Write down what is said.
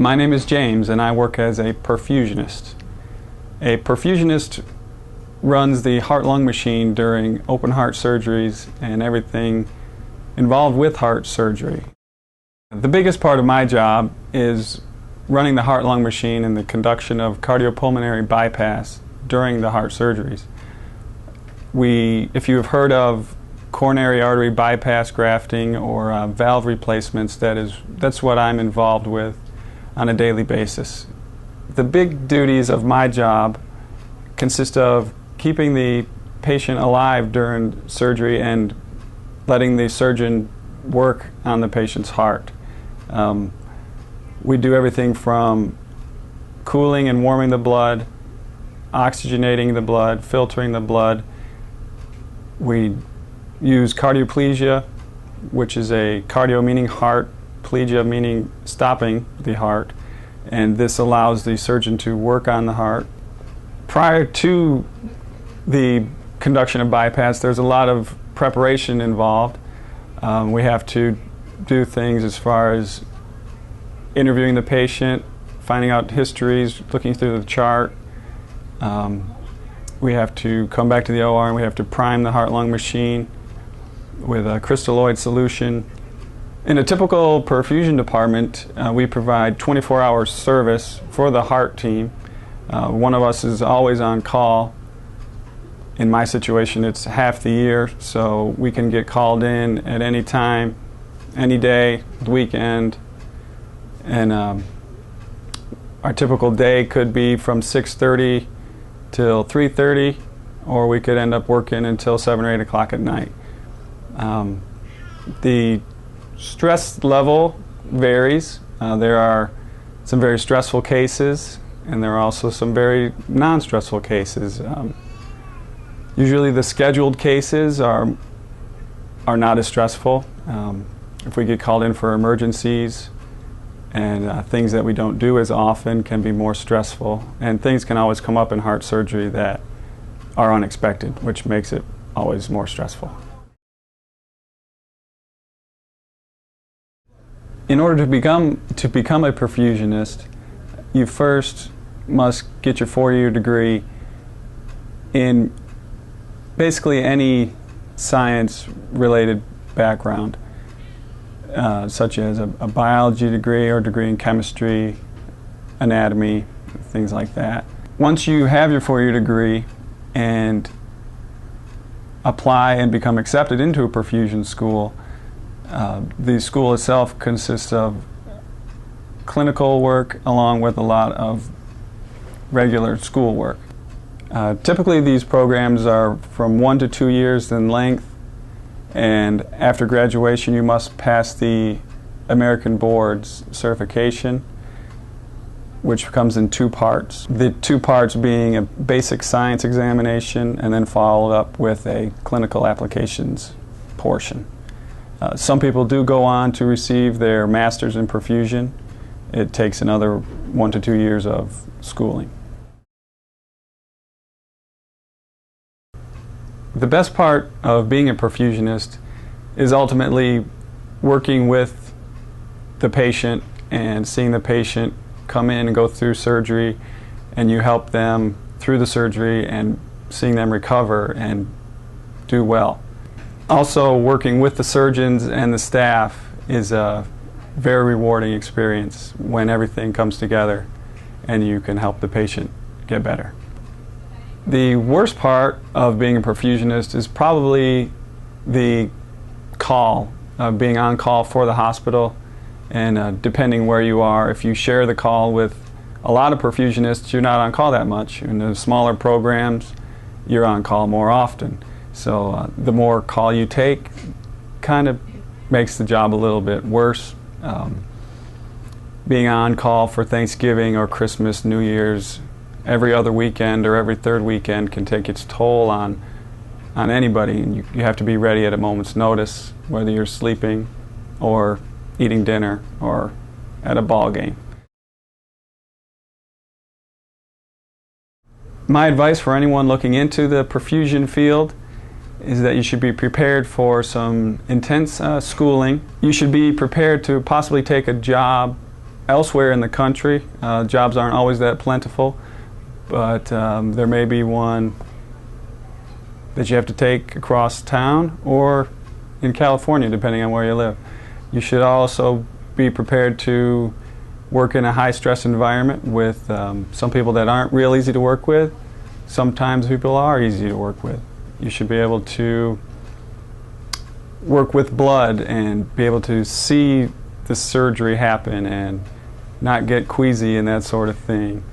My name is James and I work as a perfusionist. A perfusionist runs the heart-lung machine during open heart surgeries and everything involved with heart surgery. The biggest part of my job is running the heart-lung machine and the conduction of cardiopulmonary bypass during the heart surgeries. If you have heard of coronary artery bypass grafting or valve replacements, that's what I'm involved with on a daily basis. The big duties of my job consist of keeping the patient alive during surgery and letting the surgeon work on the patient's heart. We do everything from cooling and warming the blood, oxygenating the blood, filtering the blood. We use cardioplegia, which is a cardio meaning heart, plegia meaning stopping the heart, and this allows the surgeon to work on the heart. Prior to the conduction of bypass, there's a lot of preparation involved. We have to do things as far as interviewing the patient, finding out histories, looking through the chart. We have to come back to the OR and we have to prime the heart-lung machine with a crystalloid solution. In a typical perfusion department, we provide 24-hour service for the heart team. One of us is always on call. In my situation, it's half the year, so we can get called in at any time, any day, the weekend. And our typical day could be from 6:30 till 3:30, or we could end up working until 7 or 8 o'clock at night. The stress level varies. There are some very stressful cases, and there are also some very non-stressful cases. Usually the scheduled cases are not as stressful. If we get called in for emergencies and things that we don't do as often can be more stressful, and things can always come up in heart surgery that are unexpected, which makes it always more stressful. In order to become a perfusionist, you first must get your 4-year degree in basically any science-related background, such as a biology degree or degree in chemistry, anatomy, things like that. Once you have your 4-year degree and apply and become accepted into a perfusion school, the school itself consists of clinical work along with a lot of regular school work. Typically these programs are from 1 to 2 years in length, and after graduation you must pass the American Board's certification, which comes in 2 parts. The 2 parts being a basic science examination and then followed up with a clinical applications portion. Some people do go on to receive their master's in perfusion. It takes another 1 to 2 years of schooling. The best part of being a perfusionist is ultimately working with the patient and seeing the patient come in and go through surgery, and you help them through the surgery and seeing them recover and do well. Also, working with the surgeons and the staff is a very rewarding experience when everything comes together and you can help the patient get better. The worst part of being a perfusionist is probably the call, being on call for the hospital, and depending where you are, if you share the call with a lot of perfusionists, you're not on call that much. In the smaller programs, you're on call more often. So the more call you take kind of makes the job a little bit worse. Being on call for Thanksgiving or Christmas, New Year's, every other weekend or every 3rd weekend can take its toll on anybody, and you have to be ready at a moment's notice, whether you're sleeping or eating dinner or at a ball game. My advice for anyone looking into the perfusion field is that you should be prepared for some intense schooling. You should be prepared to possibly take a job elsewhere in the country. Jobs aren't always that plentiful, but there may be one that you have to take across town or in California, depending on where you live. You should also be prepared to work in a high-stress environment with some people that aren't real easy to work with. Sometimes people are easy to work with. You should be able to work with blood and be able to see the surgery happen and not get queasy and that sort of thing.